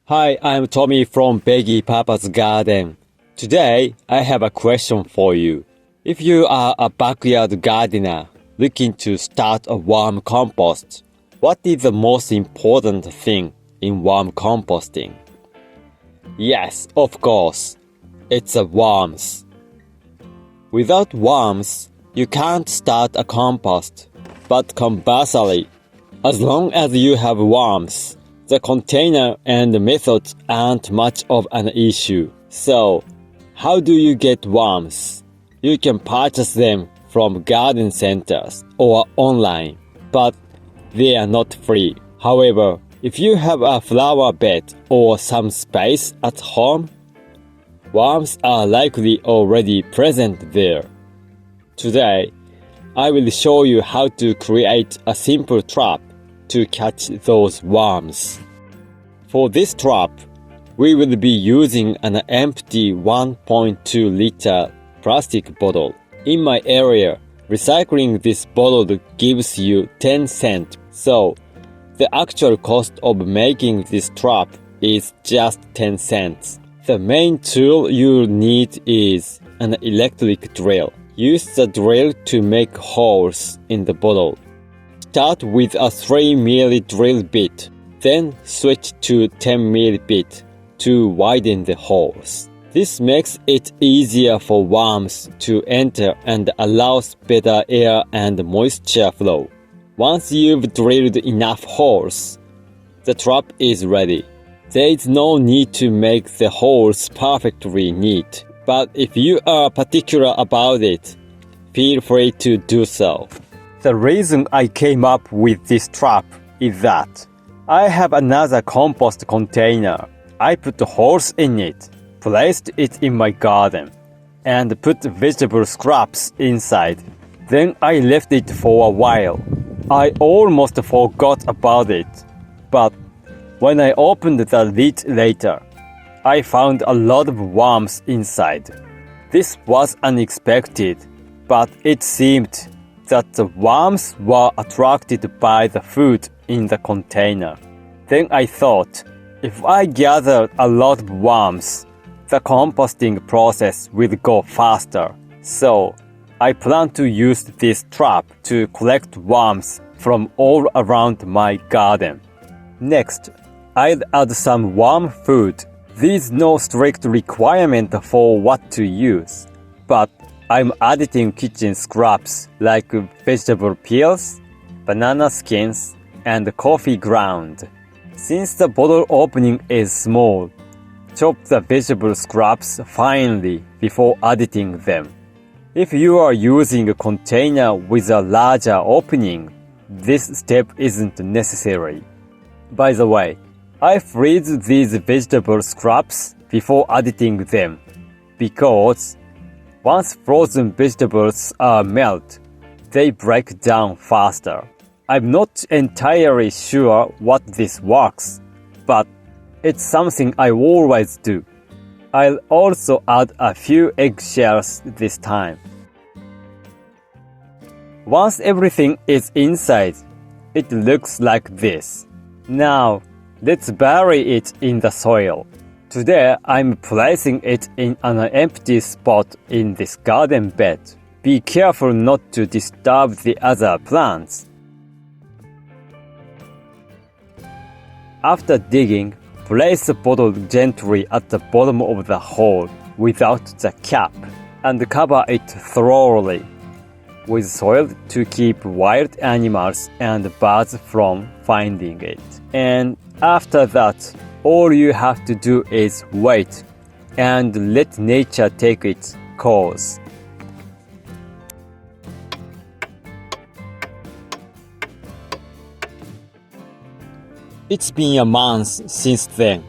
Hi, I'm Tommy from Beggy-PaPa's garden. Today, I have a question for you. If you are a backyard gardener looking to start a worm compost, what is the most important thing in worm composting? Yes, of course, it's the worms. Without worms, you can't start a compost. But conversely, as long as you have worms, the container and the methods aren't much of an issue. So, how do you get worms? You can purchase them from garden centers or online, but they are not free. However, if you have a flower bed or some space at home, worms are likely already present there. Today, I will show you how to create a simple trap to catch those worms. For this trap, we will be using an empty 1.2-liter plastic bottle. In my area, recycling this bottle gives you 10 cents, so the actual cost of making this trap is just 10 cents. The main tool you need is an electric drill. Use the drill to make holes in the bottle. Start with a 3mm drill bit, then switch to 10mm bit to widen the holes. This makes it easier for worms to enter and allows better air and moisture flow. Once you've drilled enough holes, the trap is ready. There is no need to make the holes perfectly neat, but if you are particular about it, feel free to do so. The reason I came up with this trap is that I have another compost container. I put holes in it, placed it in my garden, and put vegetable scraps inside. Then I left it for a while. I almost forgot about it, but when I opened the lid later, I found a lot of worms inside. This was unexpected, but it seemed that the worms were attracted by the food in the container. Then I thought, if I gathered a lot of worms, the composting process will go faster. So, I plan to use this trap to collect worms from all around my garden. Next, I'll add some worm food. There's no strict requirement for what to use, but I'm adding kitchen scraps like vegetable peels, banana skins, and coffee ground. Since the bottle opening is small, chop the vegetable scraps finely before adding them. If you are using a container with a larger opening, this step isn't necessary. By the way, I freeze these vegetable scraps before adding them because once frozen vegetables are melted, they break down faster. I'm not entirely sure what this works, but it's something I always do. I'll also add a few eggshells this time. Once everything is inside, it looks like this. Now, let's bury it in the soil. Today, I'm placing it in an empty spot in this garden bed. Be careful not to disturb the other plants. After digging, place the bottle gently at the bottom of the hole without the cap and cover it thoroughly with soil to keep wild animals and birds from finding it. And after that, all you have to do is wait and let nature take its course. It's been a month since then.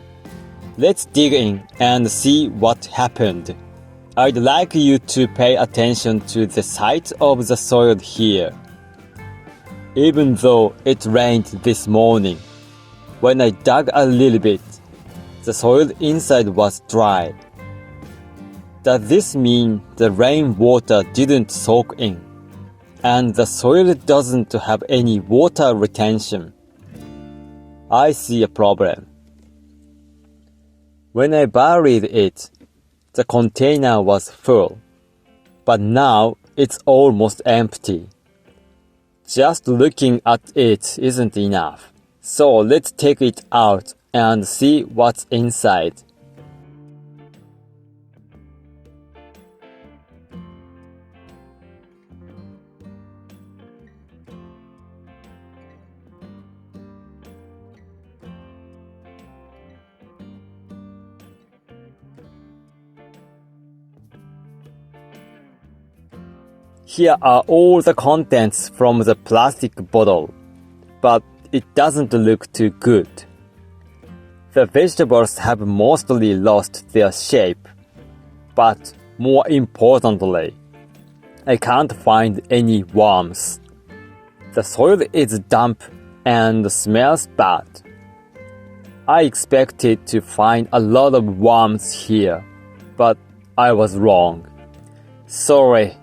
Let's dig in and see what happened. I'd like you to pay attention to the size of the soil here. Even though it rained this morning, when I dug a little bit, the soil inside was dry. Does this mean the rainwater didn't soak in, and the soil doesn't have any water retention? I see a problem. When I buried it, the container was full, but now it's almost empty. Just looking at it isn't enough, so let's take it out and see what's inside. Here are all the contents from the plastic bottle, but it doesn't look too good. The vegetables have mostly lost their shape, but more importantly, I can't find any worms. The soil is damp and smells bad. I expected to find a lot of worms here, but I was wrong. Sorry.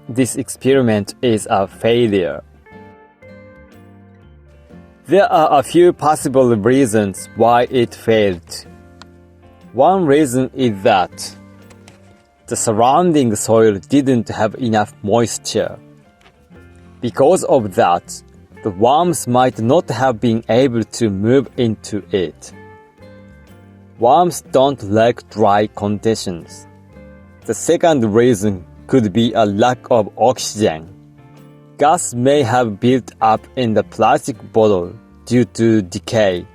This experiment is a failure. There are a few possible reasons why it failed. One reason is that the surrounding soil didn't have enough moisture. Because of that, the worms might not have been able to move into it. Worms don't like dry conditions. The second reason could be a lack of oxygen. Gas may have built up in the plastic bottle due to decay,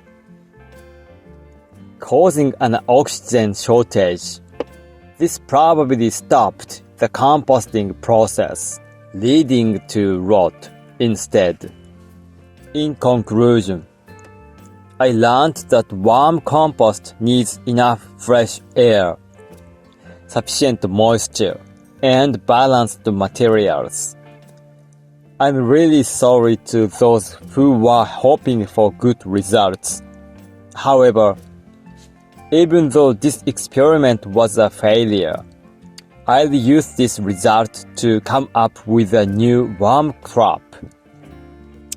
causing an oxygen shortage. This probably stopped the composting process, leading to rot instead. In conclusion, I learned that warm compost needs enough fresh air, sufficient moisture, and balanced materials. I'm really sorry to those who were hoping for good results. However, even though this experiment was a failure, I'll use this result to come up with a new worm crop.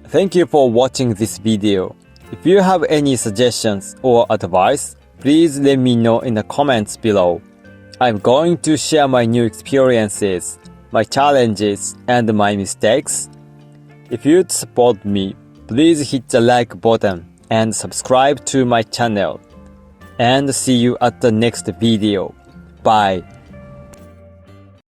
Thank you for watching this video. If you have any suggestions or advice, please let me know in the comments below. I'm going to share my new experiences, my challenges, and my mistakes. If you'd support me, please hit the like button and subscribe to my channel. And see you at the next video. Bye.